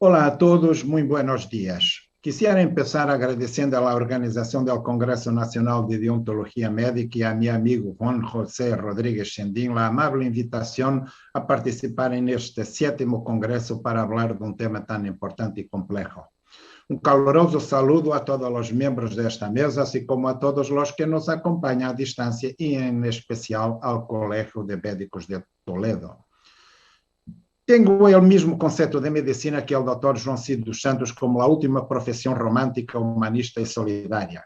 Olá a todos, muito buenos dias. Quisiera empezar agradeciendo a la organización del Congreso Nacional de Deontología Médica y a mi amigo Juan José Rodríguez Chendín la amable invitación a participar en este 7º Congreso para hablar de un tema tan importante y complejo. Un caloroso saludo a todos los miembros de esta mesa, así como a todos los que nos acompañan a distancia y en especial al Colegio de Médicos de Toledo. Tengo el mismo concepto de medicina que el doctor João Cid dos Santos como la última profesión romántica, humanista y solidaria.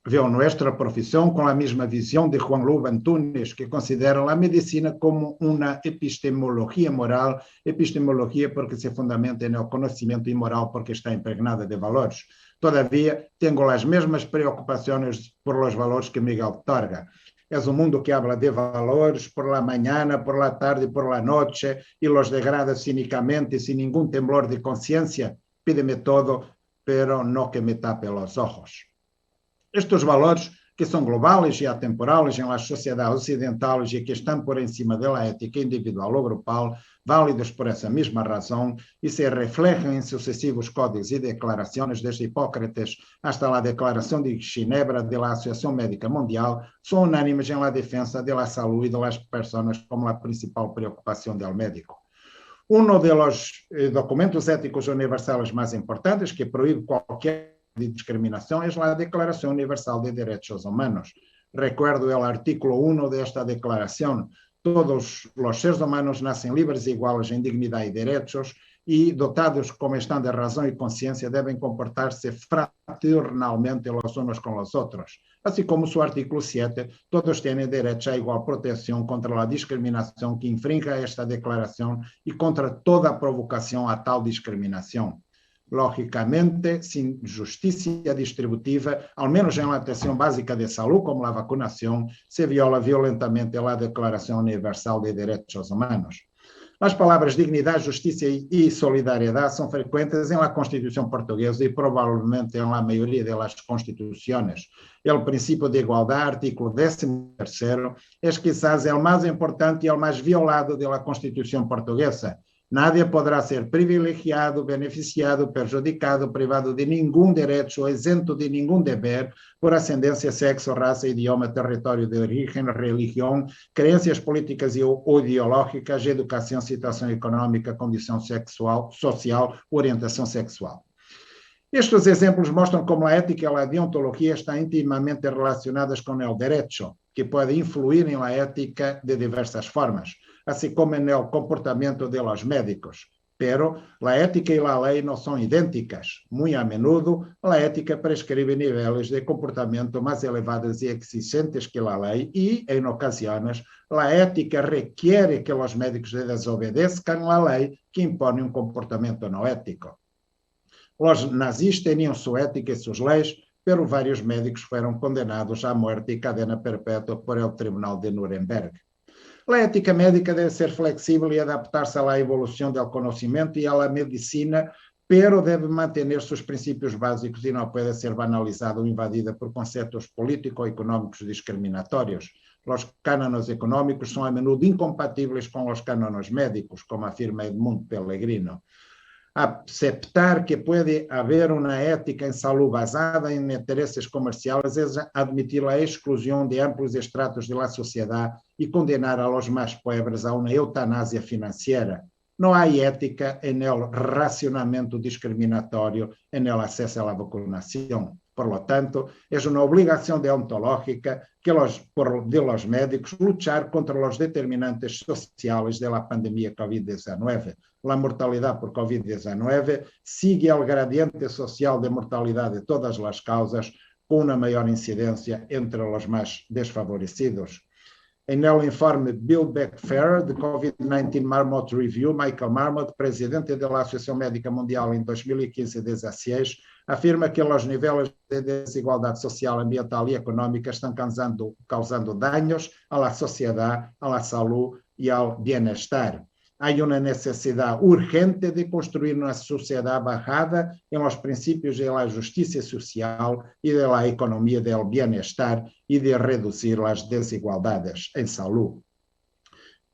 Veo nuestra profesión con la misma visión de Juan Luis Antunes, que considera la medicina como una epistemología moral, epistemología porque se fundamenta en el conocimiento y moral porque está impregnada de valores. Todavía tengo las mismas preocupaciones por los valores que Miguel Torga. Es un mundo que habla de valores por la mañana, por la tarde y por la noche y los degrada cínicamente sin ningún temblor de conciencia. Pídeme todo, pero no que me tape los ojos. Estes valores, que são globais e atemporais nas sociedades ocidentais e que estão por encima da ética individual ou grupal, válidos por essa mesma razão e se refletem em sucessivos códigos e declarações desde Hipócrates hasta a Declaração de Ginebra de la Associação Médica Mundial, são unânimes em la defensa de la salud e de las personas como a principal preocupação del médico. Uno de los documentos éticos universales más importantes que prohíbe cualquier de discriminação é a Declaração Universal de Direitos Humanos. Recuerdo o artículo 1 desta declaração. Todos os seres humanos nascem livres e iguais em dignidade e direitos e, dotados como estão de razão e consciência, devem comportar-se fraternalmente los unos com os outros. Assim como seu artículo 7, todos têm direito à igual proteção contra a discriminação que infrinja esta declaração e contra toda provocação a tal discriminação. Lógicamente, sin justicia distributiva, al menos en la atención básica de salud, como la vacunación, se viola violentamente la Declaración Universal de Derechos Humanos. Las palabras dignidad, justicia y solidaridad son frecuentes en la Constitución portuguesa y probablemente en la mayoría de las constituciones. El principio de igualdad, artículo 13º, es quizás el más importante y el más violado de la Constitución portuguesa. Nadie podrá ser privilegiado, beneficiado, perjudicado, privado de nenhum direito ou isento de nenhum dever por ascendência, sexo, raça, idioma, território de origem, religião, crenças políticas ou ideológicas, educação, situação econômica, condição sexual, social, orientação sexual. Estes exemplos mostram como a ética e a deontologia estão intimamente relacionadas com o direito, que pode influir na ética de diversas formas, assim como no comportamento de los médicos. Pero a ética e a lei não são idênticas. Muito a menudo, a ética prescreve níveis de comportamento mais elevados e exigentes que a lei e, em ocasiones, a ética requiere que os médicos desobedeçam a lei que impõe um comportamento não ético. Os nazis tinham sua ética e suas leis, pero vários médicos foram condenados à morte e cadena perpétua por el Tribunal de Nuremberg. A ética médica deve ser flexível e adaptar-se à evolução do conhecimento e à medicina, pero deve manter seus princípios básicos e não pode ser banalizada ou invadida por conceitos político-econômicos discriminatórios. Os cânones econômicos são a menudo incompatíveis com os cânones médicos, como afirma Edmundo Pellegrino. Aceptar que pode haver uma ética em saúde basada em interesses comerciais é admitir a exclusão de amplos estratos da sociedade e condenar a los mais pobres a uma eutanásia financeira. Não há ética no racionamento discriminatório no acesso à vacunação. Por lo tanto, é uma obrigação deontológica de los médicos luchar contra os determinantes sociais da pandemia COVID-19. A mortalidade por COVID-19 sigue o gradiente social de mortalidade de todas as causas, com uma maior incidência entre os mais desfavorecidos. Em el informe Bill Beck-Farrer, de COVID-19 Marmot Review, Michael Marmot, presidente da Associação Médica Mundial em 2015-16, afirma que os níveis de desigualdade social, ambiental e econômica estão causando daños à sociedade, à saúde e ao bem-estar. Há uma necessidade urgente de construir uma sociedade basada em los princípios da justiça social e da economia do bem-estar e de reduzir as desigualdades em saúde.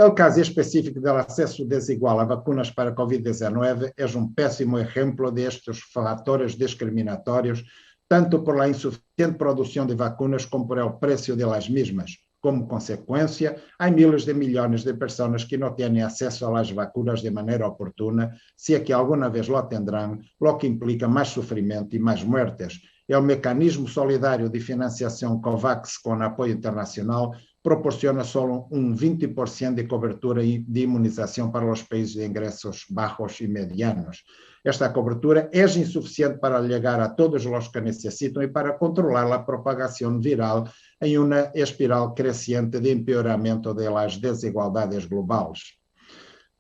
El caso específico del acesso desigual a vacunas para COVID-19 es un pésimo ejemplo de estos factores discriminatorios, tanto por la insuficiente producción de vacunas como por el precio de las mismas. Como consecuencia, hay miles de millones de personas que no tienen acceso a las vacunas de manera oportuna, si es que alguna vez lo tendrán, lo que implica más sufrimiento y más muertes. El mecanismo solidário de financiação COVAX com apoio internacional proporciona só 20% de cobertura de imunização para os países de ingressos baixos e medianos. Esta cobertura é insuficiente para chegar a todos os que necessitam e para controlar a propagação viral em uma espiral crescente de empeoramento das desigualdades globais.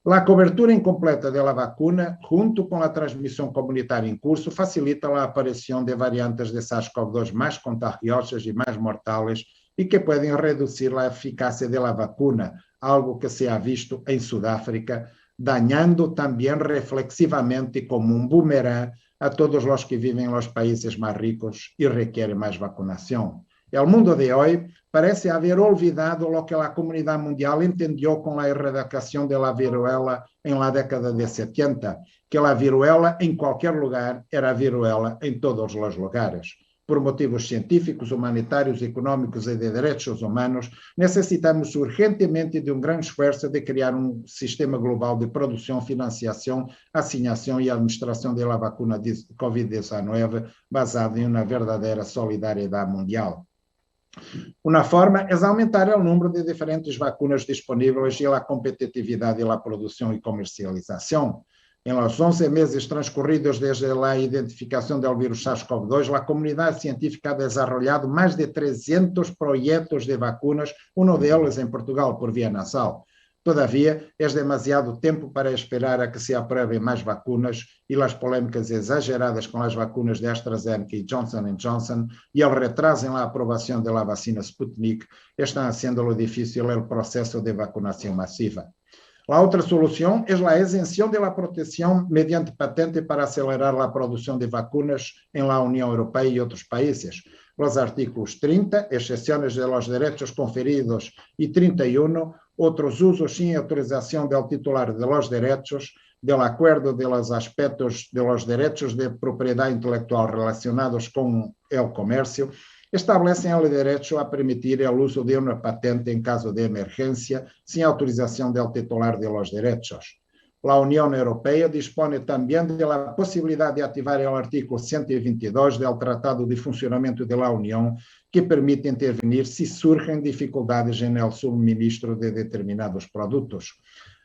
La cobertura incompleta de la vacuna, junto con la transmisión comunitaria en curso, facilita la aparición de variantes de SARS-CoV-2 más contagiosas y más mortales y que pueden reducir la eficacia de la vacuna, algo que se ha visto en Sudáfrica, dañando también reflexivamente como un boomerang a todos los que viven en los países más ricos y requieren más vacunación. El mundo de hoy parece haber olvidado lo que la comunidad mundial entendió con la erradicación de la viruela en la década de 70, que la viruela en cualquier lugar era viruela en todos los lugares. Por motivos científicos, humanitarios, económicos y de derechos humanos, necesitamos urgentemente de un gran esfuerzo de crear un sistema global de producción, financiación, asignación y administración de la vacuna de COVID-19 basado en una verdadera solidaridad mundial. Uma forma é aumentar o número de diferentes vacunas disponíveis e a competitividade da produção e comercialização. Em los 11 meses transcorridos desde a identificação do vírus SARS-CoV-2, a comunidade científica ha desarrollado mais de 300 projetos de vacunas, um deles em Portugal por via nasal. Todavia, é demasiado tempo para esperar a que se aprovem mais vacunas e as polêmicas exageradas com as vacunas de AstraZeneca e Johnson Johnson e o retraso na aprovação da vacina Sputnik estão haciendo difícil o processo de vacunação massiva. A outra solução é a isenção da proteção mediante patente para acelerar a produção de vacunas em la União Europeia e outros países. Os artículos 30, exceções de los derechos conferidos, e 31, outros usos sem autorização do titular de los derechos, del acuerdo de los aspectos de los derechos de propriedade intelectual relacionados com o comércio, establecem o direito a permitir o uso de uma patente em caso de emergência, sem autorização do titular de los derechos. A União Europeia dispõe também da possibilidade de ativar o artículo 122 do Tratado de Funcionamento da União, que permite intervenir se surgem dificuldades no suministro de determinados produtos.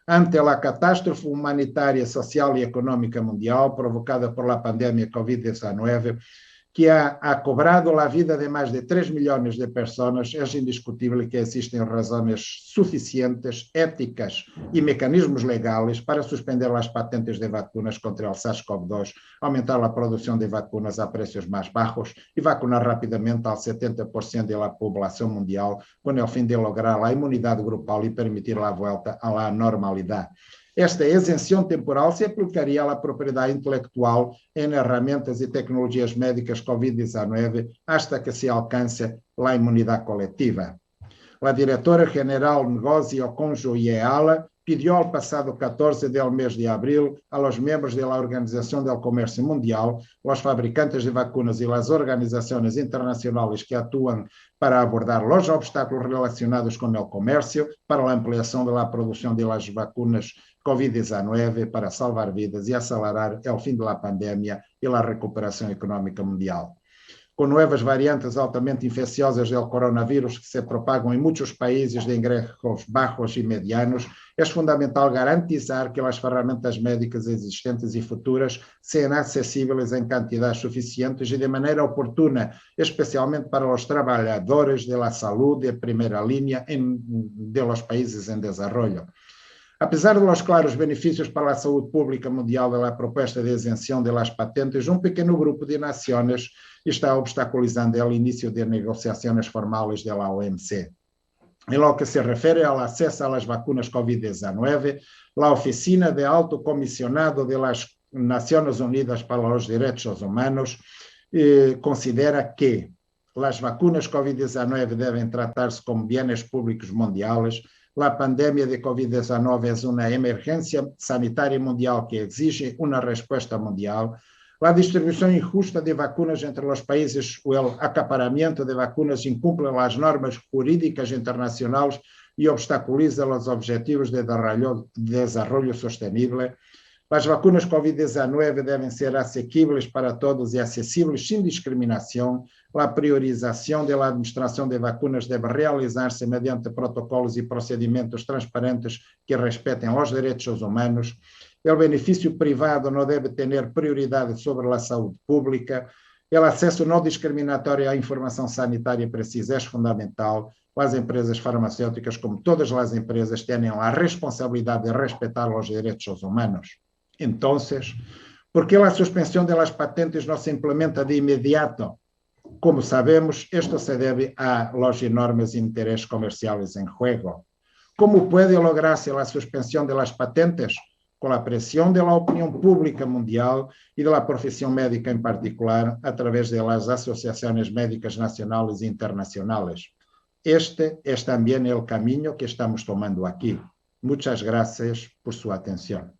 Ante a catástrofe humanitária, social e econômica mundial provocada por la pandemia COVID-19, que ha cobrado a vida de mais de 3 milhões de pessoas, é indiscutível que existem razões suficientes, éticas e mecanismos legais para suspender as patentes de vacunas contra o SARS-CoV-2, aumentar a produção de vacunas a preços mais baixos e vacunar rapidamente ao 70% da população mundial, com o fim de lograr a imunidade grupal e permitir a volta à normalidade. Esta isenção temporal se aplicaria à propriedade intelectual em ferramentas e tecnologias médicas COVID-19 hasta que se alcance a imunidade coletiva. A diretora-geral Ngozi Okonjo-Iweala pediu ao passado 14 do mês de abril aos membros da Organização do Comércio Mundial, aos fabricantes de vacunas e às organizações internacionais que atuam para abordar os obstáculos relacionados com o comércio, para a ampliação da produção das vacunas COVID-19 para salvar vidas e acelerar o fim da pandemia e a recuperação econômica mundial. Com novas variantes altamente infecciosas do coronavírus que se propagam em muitos países de ingressos baixos e medianos, é fundamental garantizar que as ferramentas médicas existentes e futuras sejam acessíveis em quantidades suficientes e de maneira oportuna, especialmente para os trabalhadores da saúde de primeira linha de los países em desenvolvimento. Apesar dos claros benefícios para a saúde pública mundial da proposta de isenção das patentes, um pequeno grupo de nações está obstaculizando o início de negociações formais da OMC. Em lo que se refere ao acesso às vacunas COVID-19, a Oficina de Alto Comissionado das Nações Unidas para os Direitos Humanos considera que as vacunas COVID-19 devem tratar-se como bienes públicos mundiais, La pandemia de COVID-19 es una emergencia sanitaria mundial que exige una respuesta mundial. La distribución injusta de vacunas entre los países o el acaparamiento de vacunas incumple las normas jurídicas internacionales y obstaculiza los objetivos de desarrollo sostenible. Las vacunas COVID-19 deben ser asequibles para todos y accesibles sin discriminación. La priorización de la administración de vacunas debe realizarse mediante protocolos y procedimientos transparentes que respeten los derechos humanos. El beneficio privado no debe tener prioridade sobre a saúde pública. O acesso não discriminatório à informação sanitária precisa é fundamental. As empresas farmacêuticas, como todas as empresas, têm a responsabilidade de respeitar os direitos humanos. Então, ¿por qué la suspensión de las patentes no se implementa de inmediato? Como sabemos, esto se debe a los enormes intereses comerciales en juego. ¿Cómo puede lograrse la suspensión de las patentes? Con la presión de la opinión pública mundial y de la profesión médica en particular, a través de las asociaciones médicas nacionales e internacionales. Este es también el camino que estamos tomando aquí. Muchas gracias por su atención.